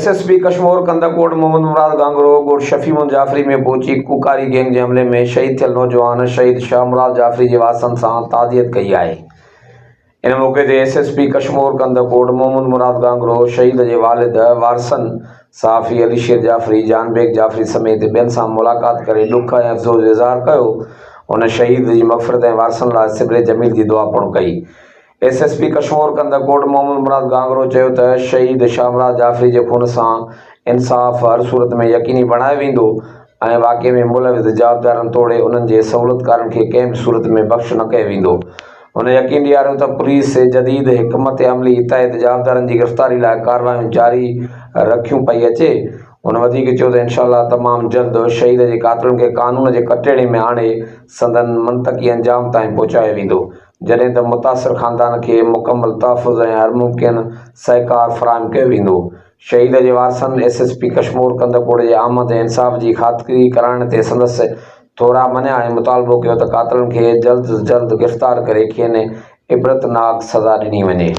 SSP Kashmir कंदाकोट Mohammad मुराद गांगरो गोट शफी मोहम्मद जाफरी में पहुंची कुकारी गैंग के हमले में शहीद थियल नौजवान शहीद शाह मुराद जाफरी के वारसनि सां ताज़ियत कई है। इन मौके ते एसएसपी कश्मीर कंदाकोट मोहम्मद मुराद गांगरो शहीद के वालिद वारसनि सहाफ़ी अली शेर जाफरी जानबेग जाफरी समेत ॿियनि सां मुलाक़ात करे ॾुख ऐं अफ़सोस इज़हार कयो। उन शहीद की मग़फ़िरत ऐं वारसनि लाइ सिबरे जमील की दुआ पिणु कई। एसएसपी कश्मीर कंदाकोट मोहम्मद मुराद गांगरो चयो त शहीद शाह मुराद जाफरी के खून सां इंसाफ़ हर सूरत में यकीनी बणायो वेंदो ऐं वाक़े में मुलविज़ जवाबदारनि तोड़े उन्हनि जे सहूलियतकारनि खे कंहिं बि सूरत में बख़्श न कयो वेंदो। उन यकीन ॾियारियो त पुलिस जदीद हिकमत अमली तहत जवाबदारनि की गिरफ़्तारी लाइ कार्रवाइयूं जारी रखियूं पई अचे। उन वधीक चयो त इंशाअल्लाह तमामु जल्द शहीद के कातिलनि खे कानून के कटेड़े में आणे संदन मंतकी अंजाम ताईं पहुचायो वेंदो, जॾहिं त मुतासिर ख़ानदान के मुकम्मल तहफ़्फ़ुज़ ऐं हर मुमकिन सहकार फ़राहम कयो वेंदो। शहीद के वारसनि एसएसपी कश्मीर कंदाकोट के आमद ऐं इंसाफ़ की ख़ातिरी कराइण ते संदसि थोरा मञिया ऐं मुतालबो कयो त कातिलनि खे जल्द अज़ जल्द गिरफ़्तार करे खेनि इबरतनाक सज़ा ॾिनी वञे।